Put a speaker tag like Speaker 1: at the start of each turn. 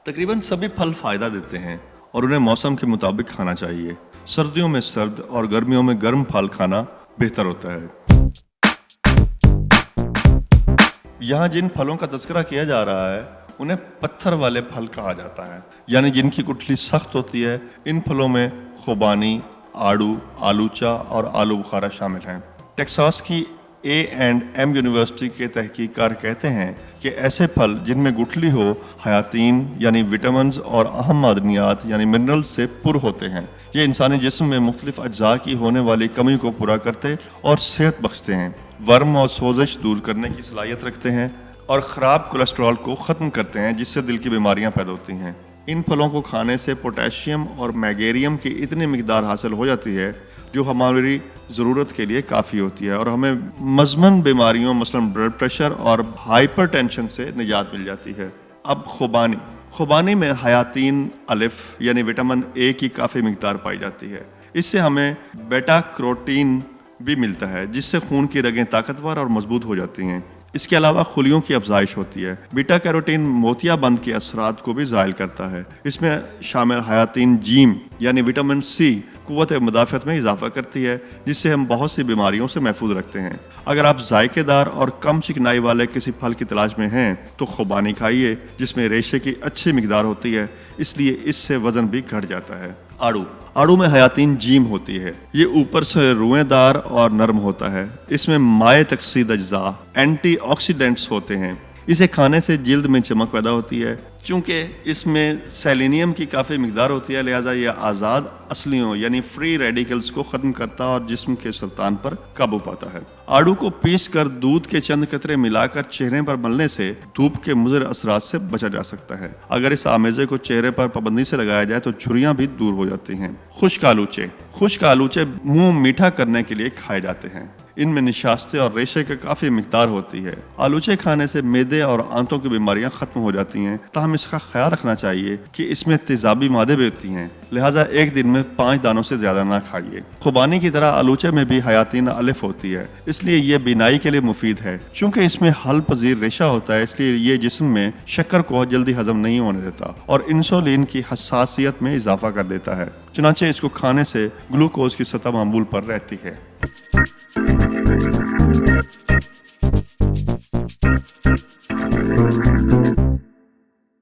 Speaker 1: तकरीबन सभी फल फायदा देते हैं और उन्हें मौसम के मुताबिक खाना चाहिए। सर्दियों में सर्द और गर्मियों में गर्म फल खाना बेहतर होता है। यहाँ जिन फलों का तज़किरा किया जा रहा है उन्हें पत्थर वाले फल कहा जाता है, यानी जिनकी गुठली सख्त होती है। इन फलों में खुबानी, आड़ू, आलूचा और आलू बुखारा शामिल हैं। टेक्सास की A&M यूनिवर्सिटी के तहकीककार कहते हैं कि ऐसे फल जिनमें गुठली हो हयातीन यानी विटामिन्स और अहम मादनियात यानी मिनरल्स से पुर होते हैं। ये इंसानी जिस्म में मुख्तलिफ अज्जा की होने वाली कमी को पूरा करते और सेहत बख्शते हैं, वर्म और सोजिश दूर करने की सलाहियत रखते हैं और ख़राब कोलेस्ट्रॉल को ख़त्म करते हैं जिससे दिल की बीमारियां पैदा होती हैं। इन फलों को खाने से पोटेशियम और मैग्नीशियम की इतनी मिकदार हासिल हो जाती है जो हमारी ज़रूरत के लिए काफ़ी होती है और हमें मज़मन बीमारियों मसलन ब्लड प्रेशर और हाइपरटेंशन से निजात मिल जाती है। अब खुबानी में हयातीन अलिफ यानी विटामिन ए की काफ़ी मिकदार पाई जाती है। इससे हमें बेटा कैरोटीन भी मिलता है जिससे खून की रगें ताकतवर और मजबूत हो जाती हैं। इसके अलावा खुलियों की अफजाइश होती है। बीटा कैरोटीन मोतियाबंद के असरात को भी ज़ायल करता है। इसमें शामिल हयातीन जीम यानी विटामिन सी क़ुव्वत मुदाफ़त में इजाफा करती है जिससे हम बहुत सी बीमारियों से महफूज रखते हैं। अगर आप जायकेदार और कम चिकनाई वाले किसी फल की तलाश में हैं तो खुबानी खाइए जिसमें रेशे की अच्छी मिकदार होती है, इसलिए इससे वज़न भी घट जाता है। आड़ू में हयातीन जीम होती है। ये ऊपर से रुएदार और नरम होता है। इसमें माए तकसीद अज्जा एंटीऑक्सीडेंट्स होते हैं। इसे खाने से जिल्द में चमक पैदा होती है। चूँकि इसमें सेलेनियम की काफ़ी मिकदार होती है, लिहाजा यह आज़ाद असलियों यानी फ्री रेडिकल्स को ख़त्म करता और जिस्म के सरतान पर काबू पाता है। आड़ू को पीस कर दूध के चंद कतरे मिलाकर चेहरे पर मलने से धूप के मुज़र असरात से बचा जा सकता है। अगर इस आमेज़े को चेहरे पर पाबंदी से लगाया जाए तो झुर्रियाँ भी दूर हो जाती हैं। खुश्क आलूचे मुँह मीठा करने के लिए खाए जाते हैं। इनमें निशास्ते और रेशे की काफ़ी मिकदार होती है। आलूचे खाने से मैदे और आंतों की बीमारियां ख़त्म हो जाती हैं। ताहम इसका ख्याल रखना चाहिए कि इसमें तेज़ाबी मादे भी होती हैं, लिहाजा एक दिन में 5 दानों से ज़्यादा ना खाइए। खुबानी की तरह आलूचे में भी हयातीन अलिफ होती है, इसलिए यह बीनाई के लिए मुफीद है। चूँकि इसमें हल पजीर रेशा होता है, इसलिए ये जिस्म में शक्कर को जल्दी हजम नहीं होने देता और इंसुलिन की हसासियत में इजाफा कर देता है। चुनांचे इसको खाने से ग्लूकोज की सतह मामूल पर रहती है।